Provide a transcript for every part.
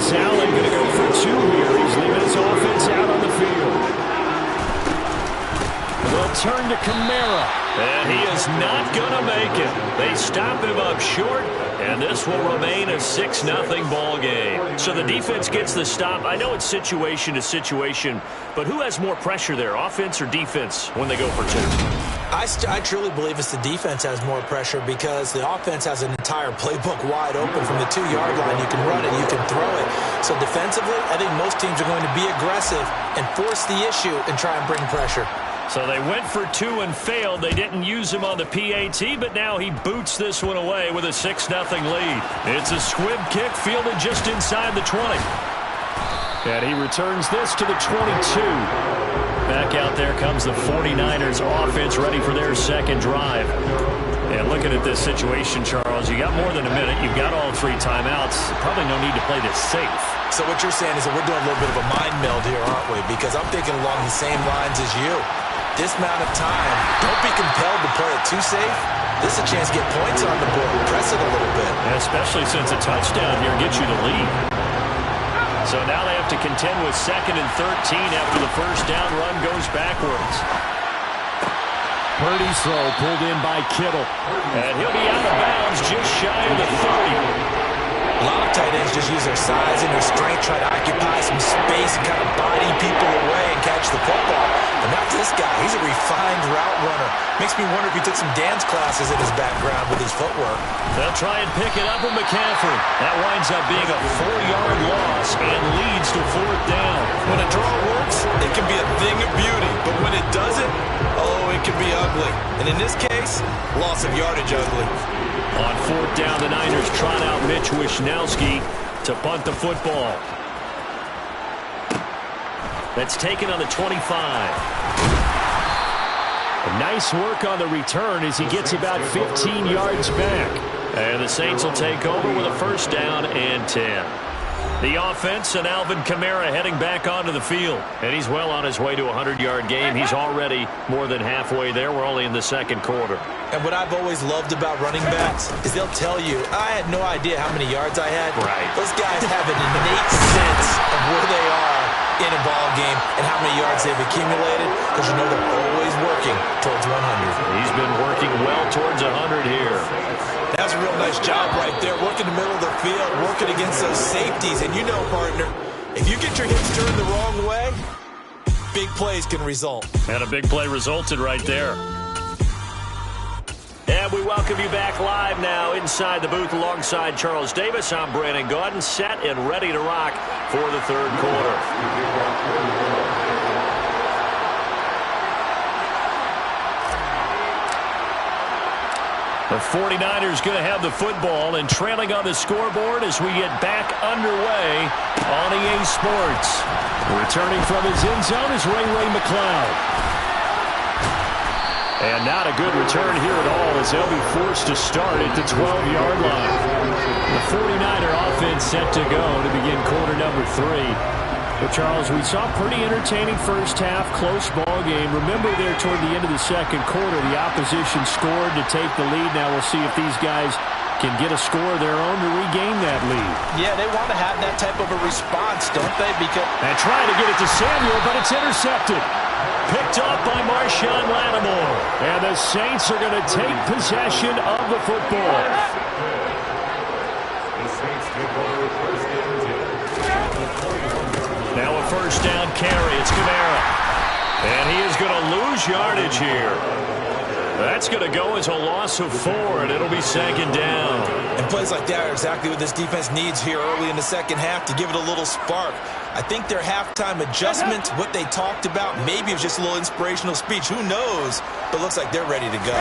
Dennis Allen going to go for 2 here. He's leaving his offense out on the field. They'll turn to Kamara. And he is not going to make it. They stop him up short, and this will remain a 6-0 ball game. So the defense gets the stop. I know it's situation to situation, but who has more pressure there, offense or defense, when they go for 2? I truly believe it's the defense has more pressure because the offense has an entire playbook wide open from the 2-yard line. You can run it, you can throw it. So defensively, I think most teams are going to be aggressive and force the issue and try and bring pressure. So they went for 2 and failed. They didn't use him on the PAT, but now he boots this one away with a 6-0 lead. It's a squib kick fielded just inside the 20. And he returns this to the 22. Back out there comes the 49ers offense ready for their second drive. And looking at this situation, Charles, you got more than a minute. You've got all 3 timeouts. Probably no need to play this safe. So what you're saying is that we're doing a little bit of a mind meld here, aren't we? Because I'm thinking along the same lines as you. This amount of time, don't be compelled to play it too safe. This is a chance to get points on the board. Press it a little bit. Especially since a touchdown here gets you the lead. So now they have to contend with 2nd and 13 after the first down run goes backwards. Purdy's throw pulled in by Kittle. And he'll be out of bounds just shy of the 30. A lot of tight ends just use their size and their strength, try to occupy some space and kind of body people away and catch the football. But not this guy. He's a refined route runner. Makes me wonder if he took some dance classes in his background with his footwork. They'll try and pick it up with McCaffrey. That winds up being a 4-yard loss and leads to 4th down. When a draw works, it can be a thing of beauty. But when it doesn't, oh, it can be ugly. And in this case, loss of yardage ugly. On 4th down, the Niners trot out Mitch Wishnowsky to punt the football. That's taken on the 25. Nice work on the return as he gets about 15 yards back. And the Saints will take over with a 1st down and 10. The offense and Alvin Kamara heading back onto the field. And he's well on his way to a 100-yard game. He's already more than halfway there. We're only in the 2nd quarter. And what I've always loved about running backs is they'll tell you, I had no idea how many yards I had. Right. Those guys have an innate sense of where they are in a ball game and how many yards they've accumulated because you know they're always working towards 100. He's been working well towards 100 here. That's a real nice job right there, working the middle of the field, working against those safeties. And you know, partner, if you get your hips turned the wrong way, big plays can result. And a big play resulted right there. And we welcome you back live now inside the booth alongside Charles Davis. I'm Brandon Gaudin, set and ready to rock for the 3rd quarter. The 49ers going to have the football and trailing on the scoreboard as we get back underway on EA Sports. Returning from his end zone is Ray McCloud. And not a good return here at all as they'll be forced to start at the 12-yard line. The 49er offense set to go to begin quarter number 3. But, Charles, we saw a pretty entertaining first half, close ball game. Remember there toward the end of the 2nd quarter, the opposition scored to take the lead. Now we'll see if these guys can get a score of their own to regain that lead. Yeah, they want to have that type of a response, don't they? And trying to get it to Samuel, but it's intercepted. Picked up by Marshawn Lattimore. And the Saints are going to take possession of the football. Now a 1st down carry. It's Kamara. And he is going to lose yardage here. That's going to go as a loss of 4, and it'll be 2nd down. And plays like that are exactly what this defense needs here early in the 2nd half to give it a little spark. I think their halftime adjustments, what they talked about, maybe it was just a little inspirational speech. Who knows? But it looks like they're ready to go.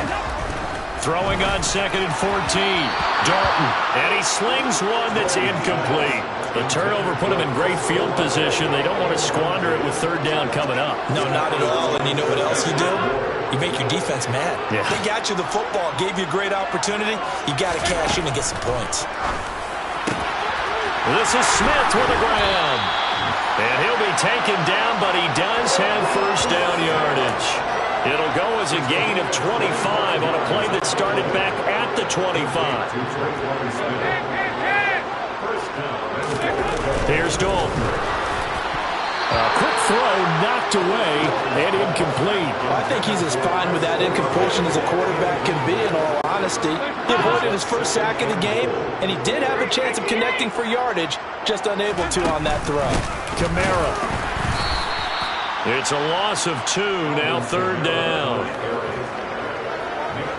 Throwing on 2nd and 14. Dalton. And he slings one that's incomplete. The turnover put him in great field position. They don't want to squander it with 3rd down coming up. No, not at all. And you know what else you do? You make your defense mad. Yeah. They got you the football, gave you a great opportunity. You got to cash in and get some points. This is Smith with the ground. And he'll be taken down, but he does have 1st down yardage. It'll go as a gain of 25 on a play that started back at the 25. Here's Dalton. A quick throw knocked away and incomplete. I think he's as fine with that incompletion as a quarterback can be, in all honesty. He avoided his first sack of the game, and he did have a chance of connecting for yardage, just unable to on that throw. Kamara. It's a loss of 2, now 3rd down.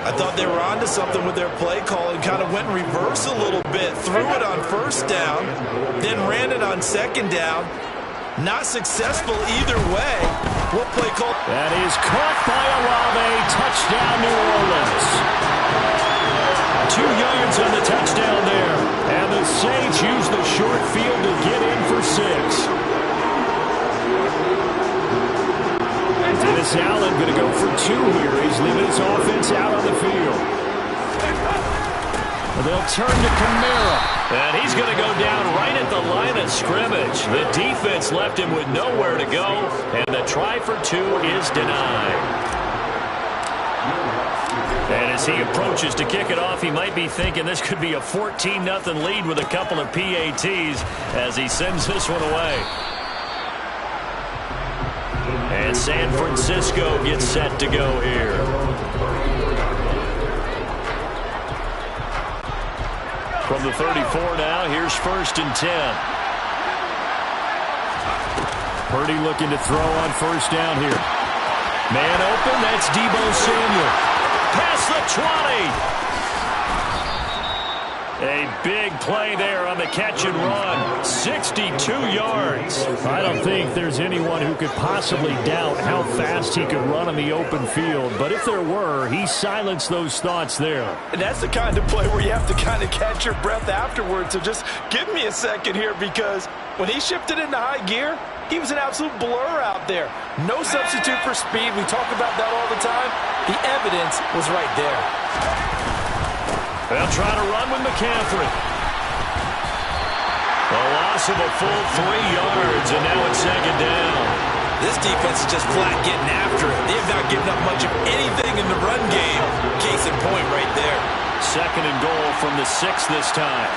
I thought they were onto something with their play call and kind of went in reverse a little bit. Threw it on 1st down, then ran it on 2nd down. Not successful either way. What play call? That is caught by Olave. Touchdown, New Orleans. 2 yards on the touchdown there. And the Saints use the short field to get in for 6. Dennis Allen going to go for 2 here. He's leaving his offense out on the field. They'll turn to Kamara. And he's going to go down right at the line of scrimmage. The defense left him with nowhere to go, and the try for 2 is denied. And as he approaches to kick it off, he might be thinking this could be a 14-0 lead with a couple of PATs as he sends this one away. And San Francisco gets set to go here. From the 34 now, here's 1st and 10. Purdy looking to throw on 1st down here. Man open, that's Deebo Samuel. Past the 20. A big play there on the catch and run. 62 yards. I don't think there's anyone who could possibly doubt how fast he could run on the open field. But if there were, he silenced those thoughts there. And that's the kind of play where you have to kind of catch your breath afterwards. So just give me a second here, because when he shifted into high gear, he was an absolute blur out there. No substitute for speed. We talk about that all the time. The evidence was right there. They'll try to run with McCaffrey. A loss of a full 3 yards, and now it's 2nd down. This defense is just flat getting after it. They have not given up much of anything in the run game. Case in point right there. 2nd and goal from the 6 this time.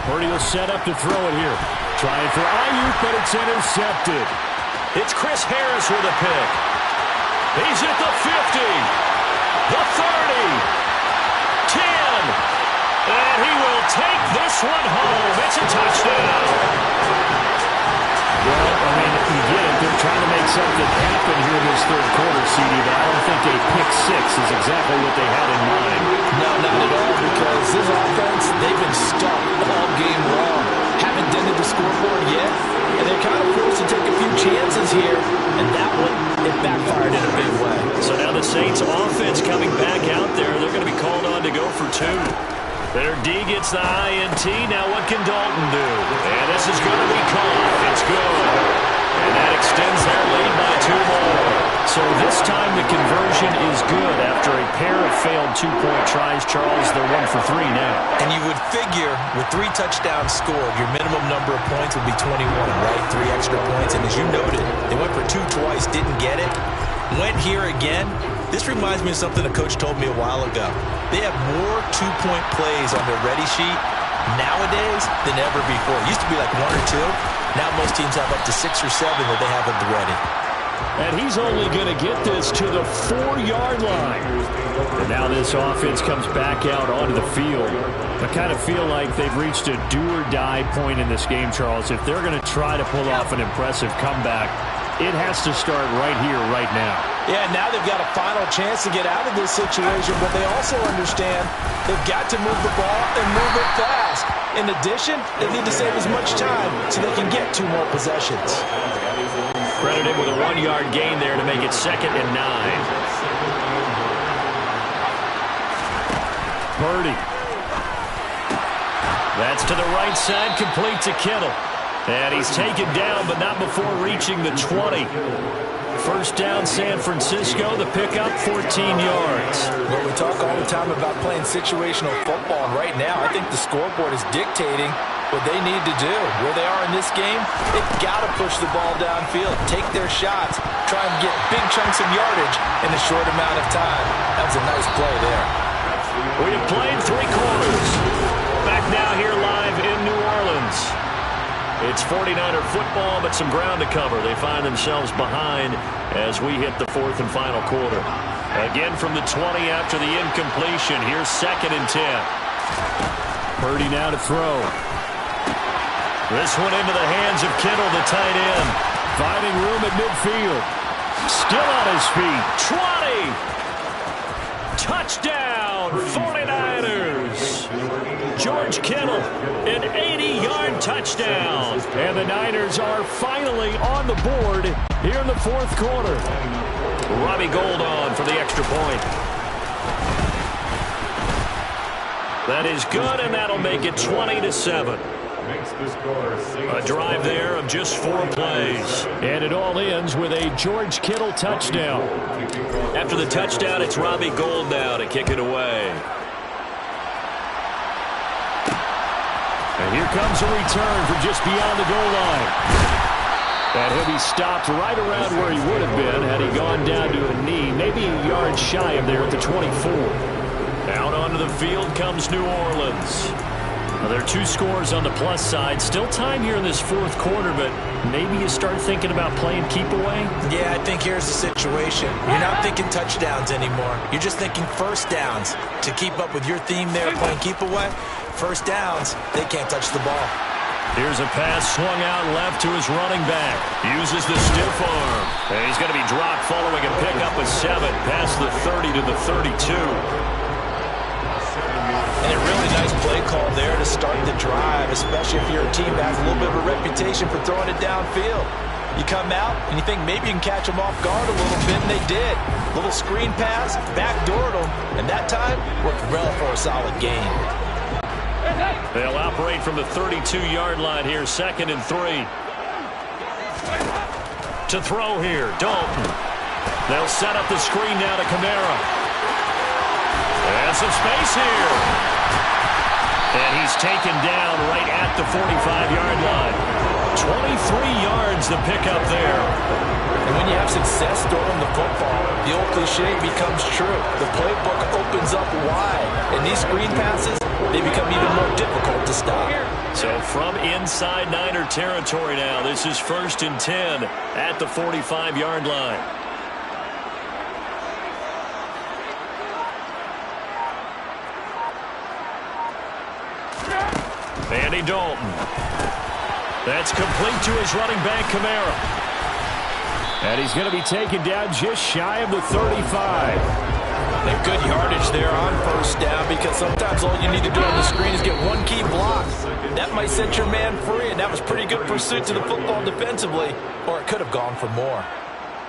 Purdy will set up to throw it here. Trying for Ayuk, but it's intercepted. It's Chris Harris with a pick. He's at the 50, the 30. 10, and he will take this one home. It's a touchdown. Well, I mean, if you get it, they're trying to make something happen here this 3rd quarter, CD, but I don't think a pick 6 is exactly what they had in mind. No, not at all, because this offense, they've been stuck all game long. Haven't dented the scoreboard yet, and they're kind of forced to take a few chances here, and that one, it backfired in a big way. So now the Saints offense coming back out there. They're going to be called on to go for 2. Their D gets the INT. Now what can Dalton do? And this is going to be caught. It's good. And that extends their lead by 2 more. So this time the conversion is good. After a pair of failed 2-point tries, Charles, they're 1 for 3 now. And you would figure with 3 touchdowns scored, your minimum number of points would be 21, right? 3 extra points. And as you noted, they went for 2 twice, didn't get it. Went here again. This reminds me of something a coach told me a while ago. They have more 2-point plays on their ready sheet nowadays than ever before. It used to be like 1 or 2. Now most teams have up to 6 or 7 that they have at the ready. And he's only going to get this to the 4-yard line. And now this offense comes back out onto the field. I kind of feel like they've reached a do-or-die point in this game, Charles. If they're going to try to pull off an impressive comeback, it has to start right here, right now. Yeah, now they've got a final chance to get out of this situation, but they also understand they've got to move the ball and move it fast. In addition, they need to save as much time so they can get 2 more possessions. Credit him with a 1-yard gain there to make it 2nd and 9. Purdy. That's to the right side, complete to Kittle. And he's taken down, but not before reaching the 20. 1st down, San Francisco. The pickup, 14 yards. Well, we talk all the time about playing situational football, and right now I think the scoreboard is dictating what they need to do. Where they are in this game, they've got to push the ball downfield, take their shots, try and get big chunks of yardage in a short amount of time. That was a nice play there. We have played 3 quarters. Back now here live in New Orleans. It's 49er football, but some ground to cover. They find themselves behind as we hit the fourth and final quarter. Again from the 20 after the incompletion. Here's 2nd and 10. Purdy now to throw. This one into the hands of Kittle, the tight end. Finding room at midfield. Still on his feet. 20. Touchdown, 49ers. George Kittle, an 80-yard touchdown. And the Niners are finally on the board here in the fourth quarter. Robbie Gould on for the extra point. That is good, and that'll make it 20-7. A drive there of just 4 plays. And it all ends with a George Kittle touchdown. After the touchdown, it's Robbie Gould now to kick it away. And here comes a return from just beyond the goal line. And he'll be stopped right around where he would have been had he gone down to a knee, maybe a yard shy of there at the 24. Out onto the field comes New Orleans. Now, there are 2 scores on the plus side. Still time here in this fourth quarter, but maybe you start thinking about playing keep away? Yeah, I think here's the situation. You're not thinking touchdowns anymore. You're just thinking first downs. To keep up with your theme there, playing keep away, first downs, they can't touch the ball. Here's a pass swung out left to his running back. Uses the stiff arm. And he's going to be dropped following a pickup of 7 past the 30 to the 32. And a really nice play call there to start the drive, especially if you're a team that has a little bit of a reputation for throwing it downfield. You come out and you think maybe you can catch them off guard a little bit, and they did. Little screen pass, backdoored them, and that time worked well for a solid gain. They'll operate from the 32-yard line here, 2nd and 3. To throw here, Dalton. They'll set up the screen now to Kamara. And some space here. And he's taken down right at the 45-yard line. 23 yards the pickup there. And when you have success throwing the football, the old cliche becomes true. The playbook opens up wide. And these screen passes, they become even more difficult to stop. So from inside Niner territory now, this is 1st and 10 at the 45-yard line. Andy Dalton. That's complete to his running back, Kamara. And he's going to be taken down just shy of the 35. And good yardage there on first down, because sometimes all you need to do on the screen is get one key block. That might set your man free, and that was pretty good pursuit to the football defensively, or it could have gone for more.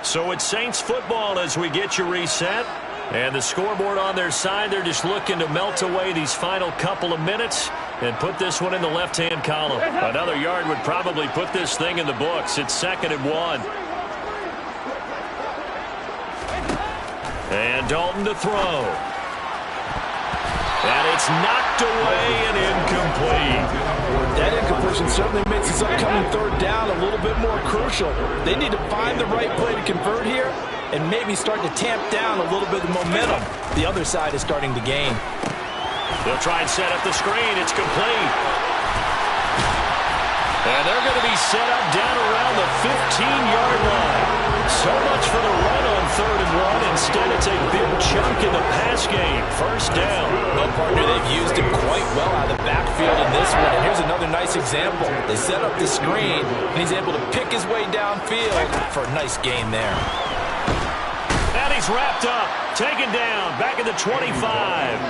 So it's Saints football as we get you reset. And the scoreboard on their side, they're just looking to melt away these final couple of minutes and put this one in the left-hand column. Another yard would probably put this thing in the books. It's 2nd and 1. And Dalton to throw. And it's knocked away and incomplete. That incompletion certainly makes this upcoming third down a little bit more crucial. They need to find the right play to convert here and maybe start to tamp down a little bit of momentum the other side is starting to gain. They'll try and set up the screen. It's complete. And they're going to be set up down around the 15-yard line. So much for the run on 3rd and 1. Instead, it's a big chunk in the pass game. First down. Well, partner, they've used him quite well out of the backfield in this one. And here's another nice example. They set up the screen, and he's able to pick his way downfield for a nice gain there. And he's wrapped up, taken down, back at the 25.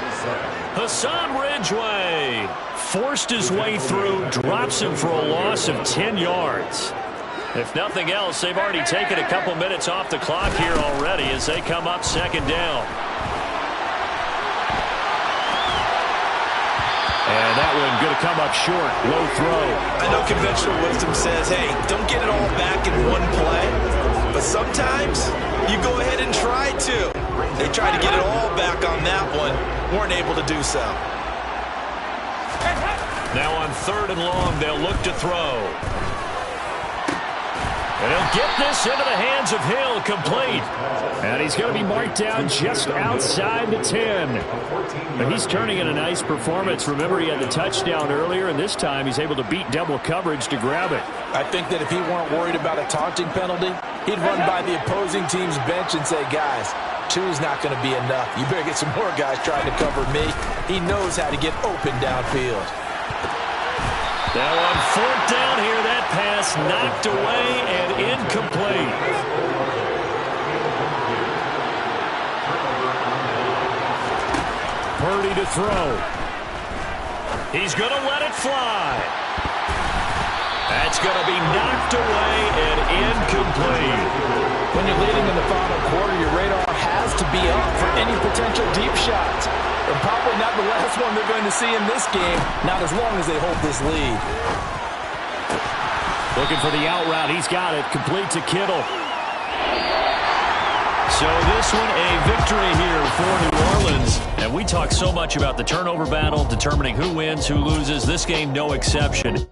Hassan Ridgeway forced his way through, drops him for a loss of 10 yards. If nothing else, they've already taken a couple minutes off the clock here already as they come up 2nd down. And that one going to come up short. Low throw. I know conventional wisdom says, hey, don't get it all back in one play. But sometimes you go ahead and try to. They tried to get it all back on that one. Weren't able to do so. Now on 3rd and long, they'll look to throw. And he'll get this into the hands of Hill, complete. And he's going to be marked down just outside the 10. But he's turning in a nice performance. Remember, he had the touchdown earlier, and this time he's able to beat double coverage to grab it. I think that if he weren't worried about a taunting penalty, he'd run by the opposing team's bench and say, guys, 2 is not going to be enough. You better get some more guys trying to cover me. He knows how to get open downfield. Now on 4th down here, that pass knocked away and incomplete. Purdy to throw. He's going to let it fly. That's going to be knocked away and incomplete. When you're leading in the final quarter, your radar has to be up for any potential deep shots. And probably not the last one they're going to see in this game, not as long as they hold this lead. Looking for the out route. He's got it. Complete to Kittle. So this one a victory here for New Orleans. And we talk so much about the turnover battle, determining who wins, who loses. This game, no exception.